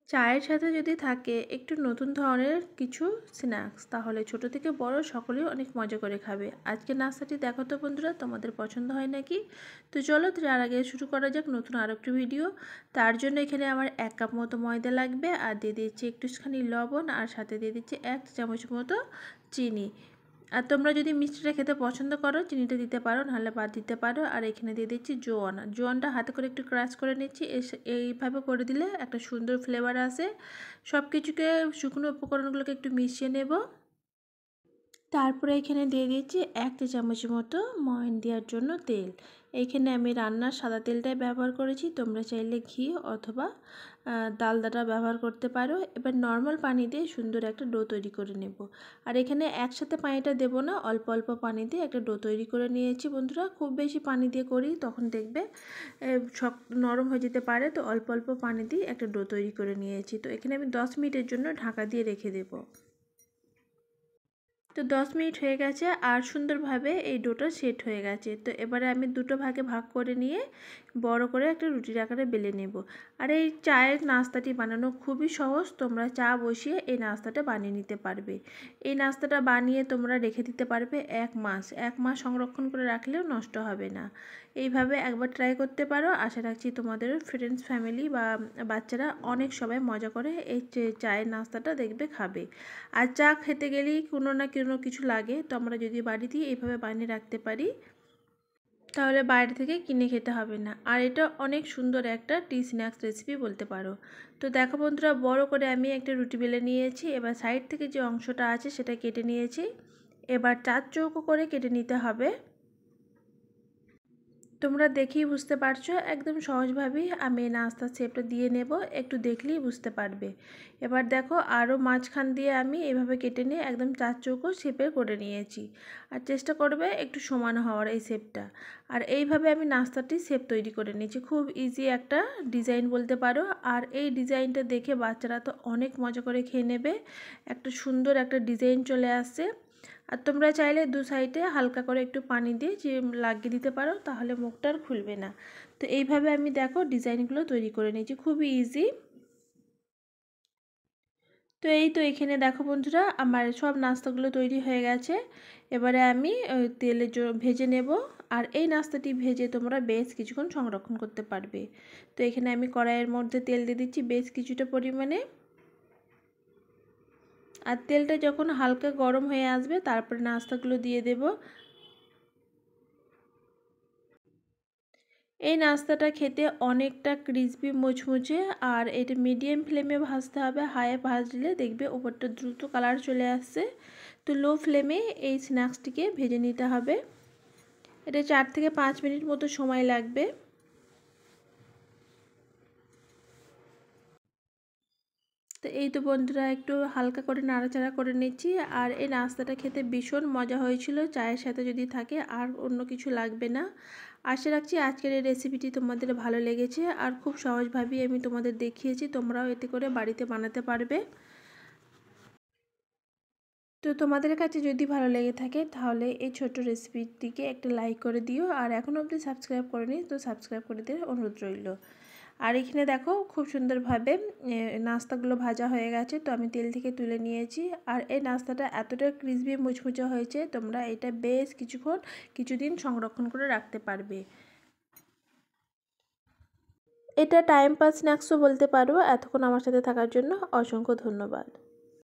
চায়ের সাথে যদি থাকে একটু নতুন ধরনের কিছু স্ন্যাক্স, তাহলে ছোট থেকে বড় সকলেই অনেক মজা করে খাবে। আজকের নাস্তাটি দেখো তো বন্ধুরা, তোমাদের পছন্দ হয় নাকি? তো চলো তার আগে শুরু করা যাক নতুন আরও একটি ভিডিও। তার জন্য এখানে আমার 1 কাপ মতো ময়দা লাগবে, আর দিয়ে দিচ্ছি একটুখানি লবণ, আর সাথে দিয়ে দিচ্ছি 1 চামচ মতো চিনি। আর তোমরা যদি মিষ্টিটা খেতে পছন্দ করো চিনিটা দিতে পারো, নাহলে বাদ দিতে পারো। আর এখানে দিয়ে দিচ্ছি জোয়ান। জোয়ানটা হাতে করে একটু ক্রাশ করে নিচ্ছি। এইভাবে করে দিলে একটা সুন্দর ফ্লেভার আসে। সব কিছুকে, শুকনো উপকরণগুলোকে একটু মিশিয়ে নেব। তারপরে এখানে দিয়ে দিচ্ছি 1 চা চামচ মতো ময়ান দেওয়ার জন্য তেল। এইখানে আমি রান্নার সাদা তেলটাই ব্যবহার করেছি, তোমরা চাইলে ঘি অথবা ডালডাটা ব্যবহার করতে পারো। এবার নর্মাল পানি দিয়ে সুন্দর একটা ডো তৈরি করে নেব। আর এখানে একসাথে পানিটা দেব না, অল্প অল্প পানি দিয়ে একটা ডো তৈরি করে নিয়েছি বন্ধুরা। খুব বেশি পানি দিয়ে করি তখন দেখবে নরম হয়ে যেতে পারে, তো অল্প অল্প পানি দিয়ে একটা ডো তৈরি করে নিয়েছি। তো এখানে আমি 10 মিনিটের জন্য ঢাকা দিয়ে রেখে দেবো। তো 10 মিনিট হয়ে গেছে আর সুন্দরভাবে এই ডোটা সেট হয়ে গেছে। তো এবারে আমি দুটো ভাগে ভাগ করে নিয়ে বড় করে একটা রুটির আকারে বেলে নেব। আর এই চায়ের নাস্তাটি বানানো খুবই সহজ, তোমরা চা বসিয়ে এই নাস্তাটা বানিয়ে নিতে পারবে। এই নাস্তাটা বানিয়ে তোমরা রেখে দিতে পারবে 1 মাস সংরক্ষণ করে রাখলেও নষ্ট হবে না। এইভাবে একবার ট্রাই করতে পারো। আশা রাখছি তোমাদের ফ্রেন্ডস, ফ্যামিলি বা বাচ্চারা অনেক সবাই মজা করে এই চায়ের নাস্তাটা দেখবে খাবে। আর চা খেতে গেলেই কোনো না কোনো কিছু লাগে, তো আমরা যদি বাড়িতেই এইভাবে বানিয়ে রাখতে পারি তাহলে বাইরে থেকে কিনে খেতে হবে না। আর এটা অনেক সুন্দর একটা টি স্ন্যাক্স রেসিপি বলতে পারো। তো দেখো বন্ধুরা, বড় করে আমি একটা রুটি বেলে নিয়েছি। এবার সাইড থেকে যে অংশটা আছে সেটা কেটে নিয়েছি। এবার 4 চৌকো করে কেটে নিতে হবে। তোমরা দেখেই বুঝতে পারছো একদম সহজভাবেই আমি এই নাস্তার শেপটা দিয়ে নেব, একটু দেখলেই বুঝতে পারবে। এবার দেখো আরও মাঝখান দিয়ে আমি এভাবে কেটে নিয়ে একদম 4 চৌকো শেপের করে নিয়েছি। আর চেষ্টা করবে একটু সমান হওয়ার এই শেপটা। আর এইভাবে আমি নাস্তাটি শেপ তৈরি করে নিয়েছি। খুব ইজি একটা ডিজাইন বলতে পারো। আর এই ডিজাইনটা দেখে বাচ্চারা তো অনেক মজা করে খেয়ে নেবে। একটা সুন্দর একটা ডিজাইন চলে আসছে। আর তোমরা চাইলে দু সাইডে হালকা করে একটু পানি দিয়ে লাগিয়ে দিতে পারো, তাহলে মুখটা আর খুলবে না। তো এইভাবে আমি দেখো ডিজাইনগুলো তৈরি করে নিয়েছি, খুবই ইজি। তো এই তো এখানে দেখো বন্ধুরা, আমার সব নাস্তাগুলো তৈরি হয়ে গেছে। এবারে আমি তেলে ভেজে নেব। আর এই নাস্তাটি ভেজে তোমরা বেশ কিছুক্ষণ সংরক্ষণ করতে পারবে। তো এখানে আমি কড়াইয়ের মধ্যে তেল দিয়ে দিচ্ছি বেশ কিছুটা পরিমাণে। আর তেলটা যখন হালকা গরম হয়ে আসবে তারপরে নাস্তাগুলো দিয়ে দেব। এই নাস্তাটা খেতে অনেকটা ক্রিসপি মুচমুচে। আর এটা মিডিয়াম ফ্লেমে ভাজতে হবে, হাইয়ে ভাজলে দেখবে উপরটা দ্রুত কালার চলে আসছে। তো লো ফ্লেমে এই স্ন্যাক্সটিকে ভেজে নিতে হবে। এটা 4 থেকে 5 মিনিট মতো সময় লাগবে। তো এই তো বন্ধুরা, একটু হালকা করে নাড়াচাড়া করে নিচ্ছি। আর এই নাস্তাটা খেতে ভীষণ মজা হয়েছিল, চায়ের সাথে যদি থাকে আর অন্য কিছু লাগবে না। আশা রাখছি আজকের এই রেসিপিটি তোমাদের ভালো লেগেছে। আর খুব সহজভাবেই আমি তোমাদের দেখিয়েছি, তোমরাও এতে করে বাড়িতে বানাতে পারবে। তো তোমাদের কাছে যদি ভালো লেগে থাকে তাহলে এই ছোট্ট রেসিপিটিকে একটা লাইক করে দিও। আর এখনও অবধি সাবস্ক্রাইব করেনি তো সাবস্ক্রাইব করে দেওয়ার অনুরোধ রইল। আর এখানে দেখো খুব সুন্দরভাবে নাস্তাগুলো ভাজা হয়ে গেছে, তো আমি তেল থেকে তুলে নিয়েছি। আর এই নাস্তাটা এতটা ক্রিসপি মুচমুচে হয়েছে, তোমরা এটা বেশ কিছুদিন সংরক্ষণ করে রাখতে পারবে। এটা টাইম পাস স্ন্যাক্সও বলতে পারো। এতক্ষণ আমার সাথে থাকার জন্য অসংখ্য ধন্যবাদ।